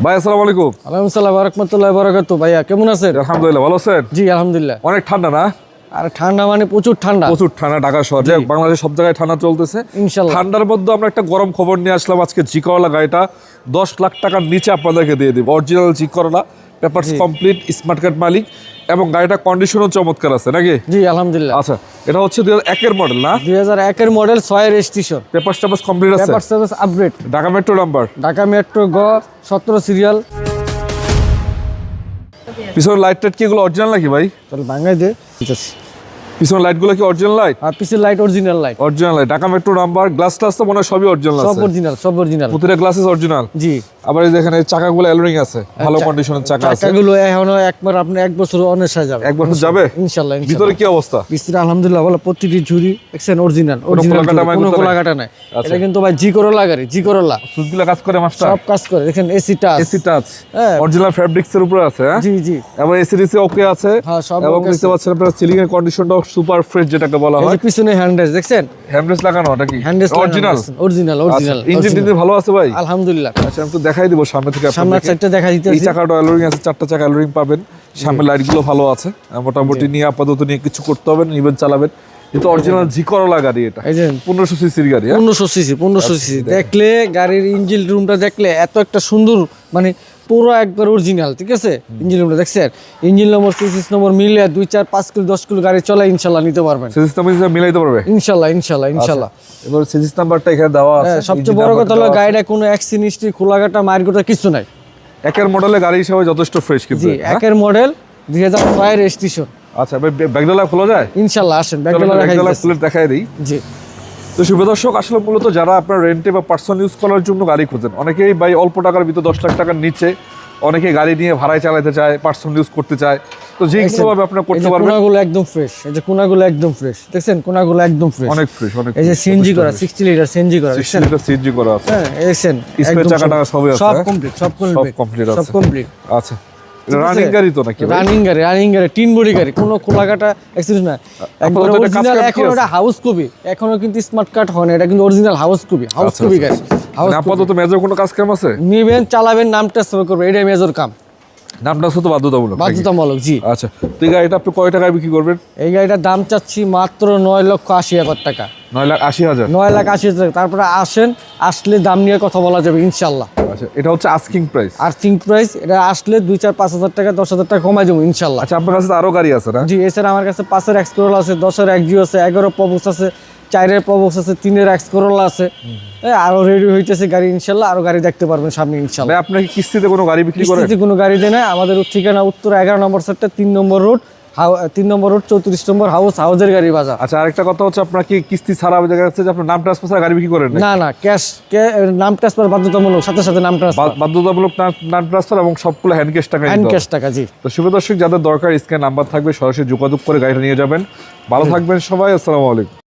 ভাই আসসালামু আলাইকুম। ওয়ালাইকুম আসসালাম ওয়া রাহমাতুল্লাহি ওয়া বারাকাতুহু। ভাইয়া কেমন আছেন? আলহামদুলিল্লাহ, ভালো আছেন? জি আলহামদুলিল্লাহ। অনেক ঠান্ডা না? আর ঠান্ডা মানে প্রচুর ঠান্ডা। প্রচুর ঠান্ডা ঢাকা শহরে, বাংলাদেশ সব জায়গায় ঠান্ডা চলতেছে। ইনশাআল্লাহ। ঠান্ডার মধ্যে আমরা একটা গরম খবর নিয়ে আসলাম। আজকে জি করলা গাড়িটা 10 লাখ টাকার নিচে আপনাদেরকে দিয়ে দিব। অরিজিনাল জি করলা, পেপারস কমপ্লিট, স্মার্ট কার্ড মালিক, এবং গাড়িটা কন্ডিশনও চমৎকার আছে নাকি? জি আলহামদুলিল্লাহ। আচ্ছা, এটা হচ্ছে 2001 এর মডেল না? 2001 এর মডেল 6 এর রেজিস্ট্রেশন। পেপারস টেপারস কমপ্লিট আছে? Paper service update. Dhaka metro number? Dhaka metro গ 17 সিরিয়াল। পিছনের লাইট টাইট কি এগুলো অরিজিনাল নাকি ভাই? তাহলে বাংলায় দে দিতেছি। পিছনের লাইটগুলো কি অরিজিনাল লাইট? আর পিছের light original light. Original light, Dhaka metro number, glass টাস তো মনে হয় সবই অরিজিনাল আছে। সব অরিজিনাল, সব অরিজিনাল। প্রতিটা গ্লাসেস অরিজিনাল। জি। আবার এই দেখেন এই চাকাগুলো অ্যালুরিং আছে, ভালো কন্ডিশনের চাকা আছে। চাকাগুলো এখনো একবার আপনি এক বছর অনেশা যাবে। এক বছর যাবে ইনশাআল্লাহ। ভিতরে কি অবস্থা? ভিতরে আলহামদুলিল্লাহ ভালো, প্রতিটি ঝুরি এক্সেন অরিজিনাল। অরিজিনাল কোনো কোলাকাটা নাই। এটা কিন্তু ভাই জি করলা গাড়ি, জি করলা। সুজগুলো কাজ করে মাস্টার? সব কাজ করে। দেখেন এসি টাচ। এসি টাচ হ্যাঁ। অরিজিনাল ফেব্রিক্স এর উপরে আছে। হ্যাঁ জি জি। এবং এসি ডিসি ওকে আছে। হ্যাঁ সব এবং ওকে দেখতে পাচ্ছেন আপনারা সিলিং এর কন্ডিশনটাও সুপার ফ্রেশ যেটাকে বলা এই হয়। যে পিছনে হ্যান্ডরেস্ট দেখছেন? হ্যান্ডরেস্ট লাগানো এটা কি অরিজিনাল? Original original. ইঞ্জিন টিঞ্জিন ভালো আছে ভাই? আলহামদুলিল্লাহ। আচ্ছা আমি তো দেখাই দিব সামনে থেকে আপনাদের। সামনের সাইডটা দেখা এই দিতেছি। চাকাটা অ্যালুরিং আছে, চারটা চাকা অ্যালুরিং পাবেন। সামনে লাইটগুলো ভালো আছে। মোটামুটি নিয়ে আপাতত নিয়ে কিছু করতে হবে না, নিবেন চালাবেন। কিন্তু অরিজিনাল জি করলা গাড়ি এটা। এই যে 1500 সিসির গাড়ি। 1500 সিসি, 1500 সিসি। দেখলে গাড়ির ইঞ্জিন রুমটা দেখলে এত একটা সুন্দর, মানে পুরো একবার অরিজিনাল। ঠিক আছে? ইঞ্জিন রুমটা দেখছেন? ইঞ্জিন নম্বর, সিসি নম্বর মিলে 2 4 5 কিলো 10 কিলো গাড়ি চলে ইনশাআল্লাহ নিতে পারবেন। সিরিজ নাম্বার মিলাইতে পারবে ইনশাআল্লাহ ইনশাআল্লাহ ইনশাআল্লাহ। এবার সিরিজ নাম্বারটা এখানে দেওয়া আছে। সবচেয়ে বড় কথা হলো গাড়িটা কোনো অ্যাক্সিডেন্ট হিস্ট্রি, খোলাঘাটা, মারগোটা কিছু নাই। একের মডেলের গাড়ি হিসেবে যথেষ্ট ফ্রেশ কিন্তু। জি, একের মডেল 2006 এর রেজিস্ট্রেশন। আচ্ছা ভাই, ব্যাকডালা খোলা যায়? ইনশাআল্লাহ আসেন, ব্যাকডালা খুলে দেখাই দিই। জি। তো শুভ দর্শক, আসলে মূলত যারা আপনার রেন্টে বা পার্সোনাল ইউজ করার জন্য গাড়ি খুঁজেন, অনেকেই ভাই অল্প টাকার ভিতর 10 লাখ টাকার নিচে অনেকে গাড়ি নিয়ে ভাড়ায় চালাতে চায়, পার্সোনাল ইউজ করতে চায়। তো যেগুলোভাবে আপনারা করতে পারবেন। কোনাগুলো একদম ফ্রেশ। এই যে কোনাগুলো একদম ফ্রেশ। দেখছেন কোনাগুলো একদম ফ্রেশ। অনেক ফ্রেশ, অনেক। এই যে সিএনজি করা, 60 লিটার সিএনজি করা। 60 লিটার সিএনজি করা আছে। হ্যাঁ, দেখছেন স্পেয়ার চাকাটা সবই আছে। সব কমপ্লিট, সব কমপ্লিট আছে। সব কমপ্লিট। আচ্ছা, রানিং গাড়ি তো নাকি? রানিং গাড়ি, টিন বডি গাড়ি, কোনো খোলাঘাটা অ্যাক্সিডেন্ট না। একবার অরিজিনাল। এখন ওটা হাউস কপি, এখনো কিন্তু স্মার্ট কার্ড হয় না। এটা কিন্তু original house copy, house copy গাড়ি। আপাতত মেজর কোনো কাজ কাম আছে? নিবেন, চালাবেন, নাম ট্রান্সফার করবে, এটাই মেজর কাম। নামটা তো বাধ্যতামূলক? বাধ্যতামূলক, জি। আচ্ছা, তো এই গাড়িটা আপনি কয় টাকায় বিক্রি করবেন? এই গাড়িটার দাম চাচ্ছি মাত্র 9,80,000 টাকা। 9,80,000? 9,80,000 টাকা। তারপরে আসলে দাম নিয়ে কথা বলা যাবে ইনশাল্লাহ। আচ্ছা, এটা হচ্ছে আস্কিং প্রাইস? Asking price. এটা আসলে 2 4 5,000 টাকা, 10,000 টাকা কমাই দেবো ইনশাল্লাহ। আচ্ছা, আপনার কাছে তো আরো গাড়ি আছে না? জি, এছাড়া আমার কাছে 5-এর এক্স করোলা আছে, 10-এর এক্সিও আছে, 11 প্রবক্স আছে, 4-এর প্রবক্স আছে, 3-এর এক্স করোলা আছে। আরো রেডি হইতেছে গাড়ি ইনশাল্লাহ। আরো গাড়ি দেখতে পারবেন সামনে ইনশাল্লাহ। ভাই, আপনি কি কিস্তিতে কোনো গাড়ি বিক্রি করেন? কিস্তিতে কোনো গাড়ি দেয় না। আমাদের ঠিকানা উত্তর 11 নম্বর সেক্টর, 3 নম্বর রোড, 3 নম্বর রোড, 34 নম্বর হাউসের গাড়ি বাজার। আচ্ছা, আরেকটা কথা হচ্ছে, আপনার কি কিস্তি ছাড়া দেখা যাচ্ছে যে আপনার নাম ট্রান্সফার ছাড়া গাড়ি বিক্রি করেন? না না, ক্যাশ, নাম ট্রান্সফার বাধ্যতামূলক, সাথে সাথে নাম ট্রান্সফার বাধ্যতামূলক নাম ট্রান্সফার, এবং সবগুলো হ্যান্ড ক্যাশ টাকা। হ্যান্ড ক্যাশ টাকা, জি। তো শুভ দর্শক, যাদের দরকার স্ক্যান নাম্বার থাকবে, সরাসরি যোগাযোগ করে গাড়িটা নিয়ে যাবেন। ভালো থাকবেন সবাই, আসসালামু আলাইকুম।